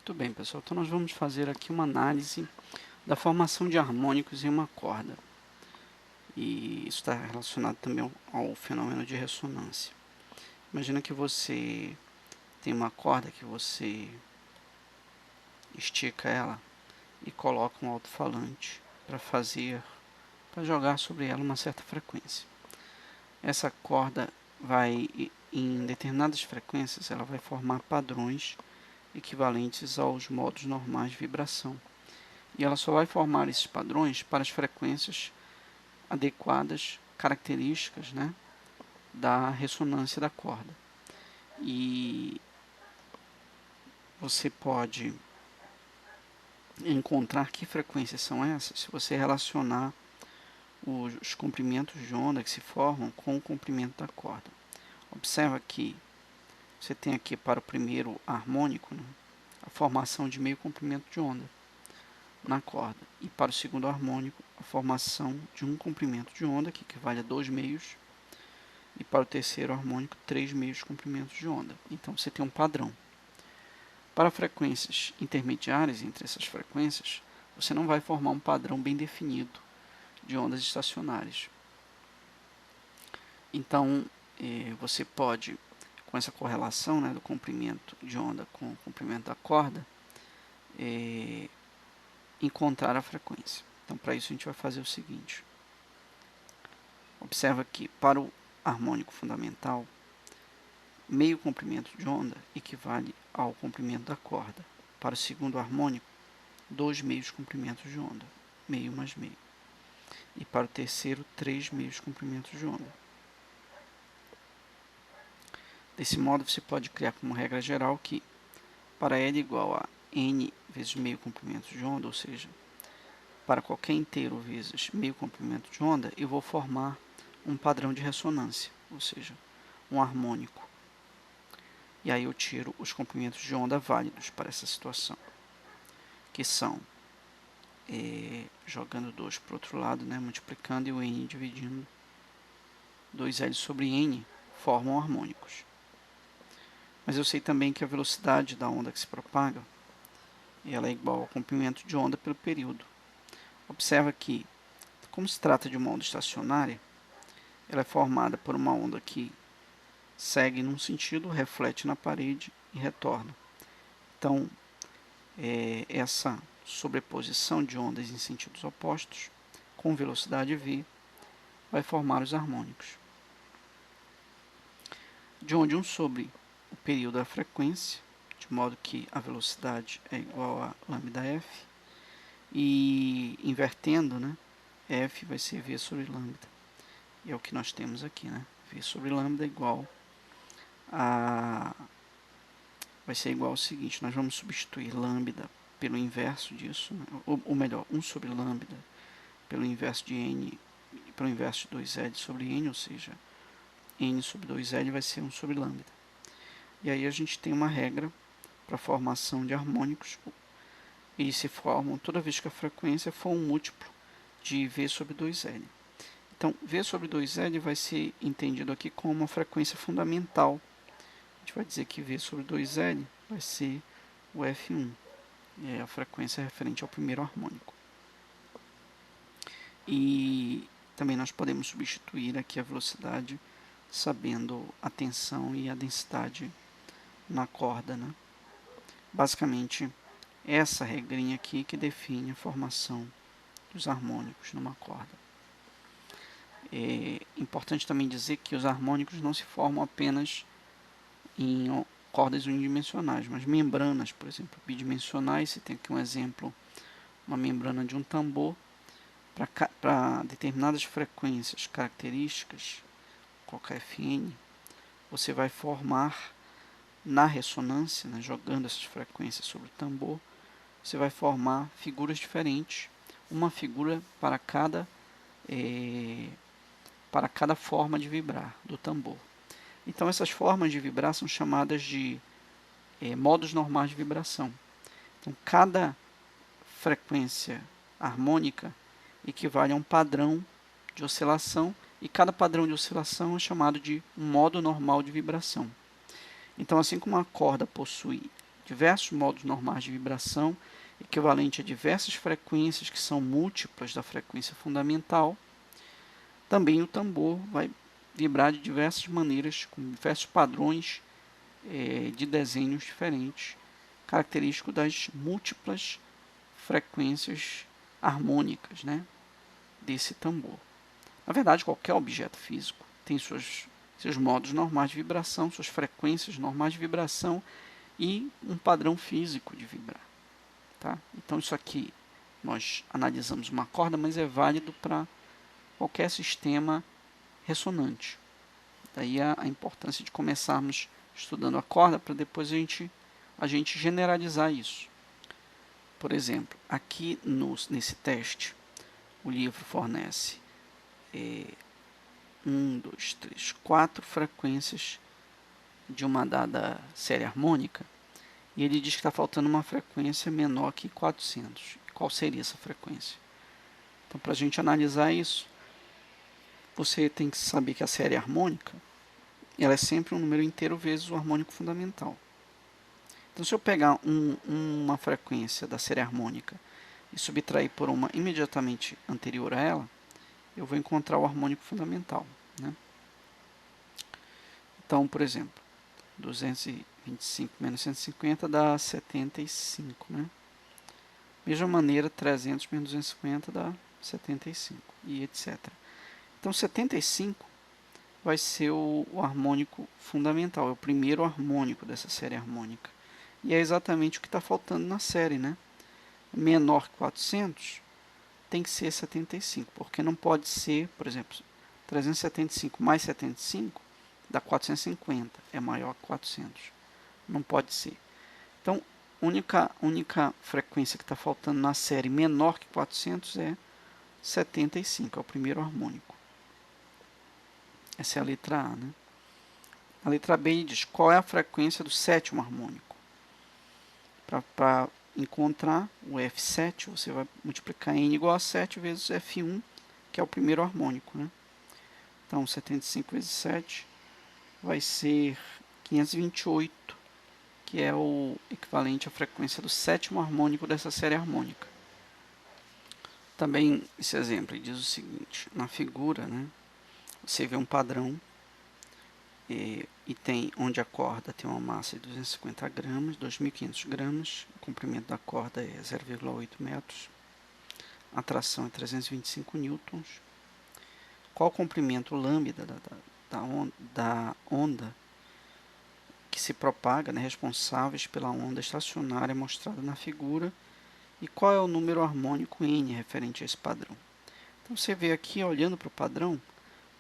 Muito bem, pessoal. Então nós vamos fazer aqui uma análise da formação de harmônicos em uma corda. E isso está relacionado também ao fenômeno de ressonância. Imagina que você tem uma corda que você estica ela e coloca um alto-falante para jogar sobre ela uma certa frequência. Essa corda vai, em determinadas frequências, ela vai formar padrões equivalentes aos modos normais de vibração. E ela só vai formar esses padrões para as frequências adequadas, características, né, da ressonância da corda. E você pode encontrar que frequências são essas se você relacionar os comprimentos de onda que se formam com o comprimento da corda. Observa que você tem aqui para o primeiro harmônico, né, a formação de meio comprimento de onda na corda, e para o segundo harmônico a formação de um comprimento de onda, que equivale a 2 meios, e para o terceiro harmônico 3 meios comprimentos de onda. Então você tem um padrão. Para frequências intermediárias entre essas frequências, você não vai formar um padrão bem definido de ondas estacionárias. Então você pode, com essa correlação, né, do comprimento de onda com o comprimento da corda, encontrar a frequência. Então, para isso a gente vai fazer o seguinte. Observa que para o harmônico fundamental, meio comprimento de onda equivale ao comprimento da corda. Para o segundo harmônico, 2 meios comprimentos de onda, meio mais meio. E para o terceiro, 3 meios comprimentos de onda. Desse modo, você pode criar como regra geral que para L igual a N vezes meio comprimento de onda, ou seja, para qualquer inteiro vezes meio comprimento de onda, eu vou formar um padrão de ressonância, ou seja, um harmônico. E aí eu tiro os comprimentos de onda válidos para essa situação, que são, jogando 2 para o outro lado, né, multiplicando, e o N dividindo 2L sobre N formam harmônicos. Mas eu sei também que a velocidade da onda que se propaga ela é igual ao comprimento de onda pelo período. Observa que, como se trata de uma onda estacionária, ela é formada por uma onda que segue num sentido, reflete na parede e retorna. Então, essa sobreposição de ondas em sentidos opostos, com velocidade v, vai formar os harmônicos. De onde 1 sobre o período da frequência, de modo que a velocidade é igual a λf, e invertendo, né, f vai ser v sobre lambda. E é o que nós temos aqui, né? V sobre lambda igual a... vai ser igual ao seguinte, nós vamos substituir lambda pelo inverso disso, né? ou melhor, 1 sobre lambda pelo inverso de n, pelo inverso de 2L sobre n, ou seja, n sobre 2L vai ser 1 sobre lambda. E aí a gente tem uma regra para a formação de harmônicos, e se formam toda vez que a frequência for um múltiplo de V sobre 2L. Então, V sobre 2L vai ser entendido aqui como uma frequência fundamental. A gente vai dizer que V sobre 2L vai ser o F1, é a frequência referente ao primeiro harmônico. E também nós podemos substituir aqui a velocidade sabendo a tensão e a densidade na corda, né? Basicamente, essa regrinha aqui que define a formação dos harmônicos numa corda. É importante também dizer que os harmônicos não se formam apenas em cordas unidimensionais, mas membranas, por exemplo, bidimensionais. Você tem aqui um exemplo, uma membrana de um tambor. Para determinadas frequências características, qualquer Fn, você vai formar na ressonância, né, jogando essas frequências sobre o tambor, você vai formar figuras diferentes, uma figura para cada forma de vibrar do tambor. Então essas formas de vibrar são chamadas de modos normais de vibração. Então cada frequência harmônica equivale a um padrão de oscilação, e cada padrão de oscilação é chamado de um modo normal de vibração. Então, assim como a corda possui diversos modos normais de vibração, equivalente a diversas frequências que são múltiplas da frequência fundamental. Também o tambor vai vibrar de diversas maneiras, com diversos padrões de desenhos diferentes, característico das múltiplas frequências harmônicas, né, desse tambor. Na verdade, qualquer objeto físico tem seus modos normais de vibração, suas frequências normais de vibração e um padrão físico de vibrar. Tá? Então, isso aqui nós analisamos uma corda, mas é válido para qualquer sistema ressonante. Daí a importância de começarmos estudando a corda para depois a gente generalizar isso. Por exemplo, aqui nesse teste, o livro fornece 1, 2, 3, 4 frequências de uma dada série harmônica, e ele diz que está faltando uma frequência menor que 400. Qual seria essa frequência? Então, para a gente analisar isso, você tem que saber que a série harmônica ela é sempre um número inteiro vezes o harmônico fundamental. Então, se eu pegar uma frequência da série harmônica e subtrair por uma imediatamente anterior a ela, eu vou encontrar o harmônico fundamental. Né? Então, por exemplo, 225 menos 150 dá 75. Né? Mesma maneira, 300 menos 250 dá 75, e etc. Então, 75 vai ser o harmônico fundamental, é o primeiro harmônico dessa série harmônica. E é exatamente o que está faltando na série, né? Menor que 400 tem que ser 75, porque não pode ser, por exemplo, 375 mais 75 dá 450, é maior que 400. Não pode ser. Então, única frequência que está faltando na série menor que 400 é 75, é o primeiro harmônico. Essa é a letra A, né? A letra B diz qual é a frequência do sétimo harmônico. Para encontrar o F7, você vai multiplicar N igual a 7 vezes F1, que é o primeiro harmônico. Né? Então, 75 vezes 7 vai ser 528, que é o equivalente à frequência do sétimo harmônico dessa série harmônica. Também, esse exemplo diz o seguinte, na figura, né, você vê um padrão e tem onde a corda tem uma massa de 250 gramas, 2.500 gramas, o comprimento da corda é 0,8 metros, a tração é 325 newtons. Qual o comprimento lambda da onda que se propaga, né, responsáveis pela onda estacionária mostrada na figura, e qual é o número harmônico N referente a esse padrão. Então você vê aqui, olhando para o padrão,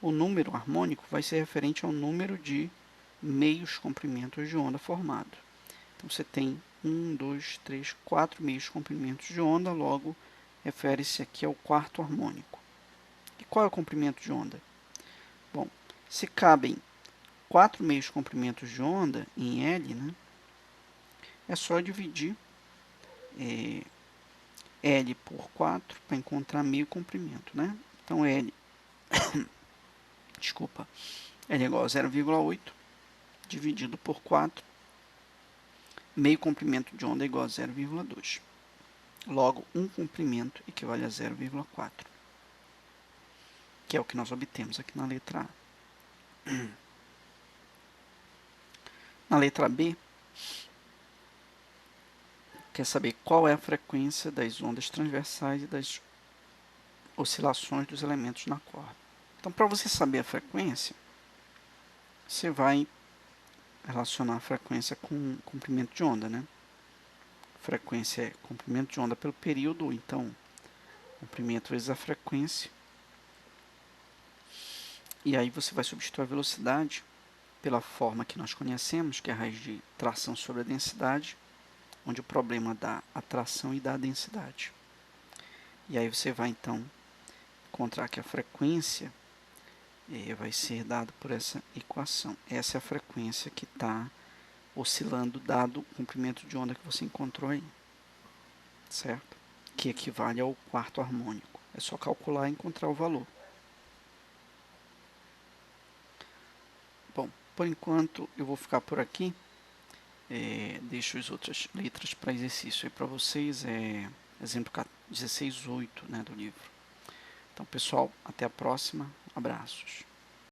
o número harmônico vai ser referente ao número de meios comprimentos de onda formado. Então você tem 1, 2, 3, 4 meios comprimentos de onda, logo refere-se aqui ao quarto harmônico. E qual é o comprimento de onda? Bom, se cabem 4 meios comprimentos de onda em L, né, é só dividir L por 4 para encontrar meio comprimento. Né? Então L L é igual a 0,8 dividido por 4, meio comprimento de onda é igual a 0,2. Logo, um comprimento equivale a 0,4, que é o que nós obtemos aqui na letra A. Na letra B, quer saber qual é a frequência das ondas transversais e das oscilações dos elementos na corda. Então, para você saber a frequência, você vai relacionar a frequência com comprimento de onda, né? Frequência é comprimento de onda pelo período, ou então comprimento vezes a frequência. E aí você vai substituir a velocidade pela forma que nós conhecemos, que é a raiz de tração sobre a densidade, onde o problema dá a tração e dá a densidade. E aí você vai então encontrar que a frequência vai ser dada por essa equação. Essa é a frequência que está oscilando dado o comprimento de onda que você encontrou aí, certo? Que equivale ao quarto harmônico. É só calcular e encontrar o valor. Bom, por enquanto eu vou ficar por aqui. deixo as outras letras para exercício. Para vocês exemplo 16:8, né, do livro. Então, pessoal, até a próxima. Abraços.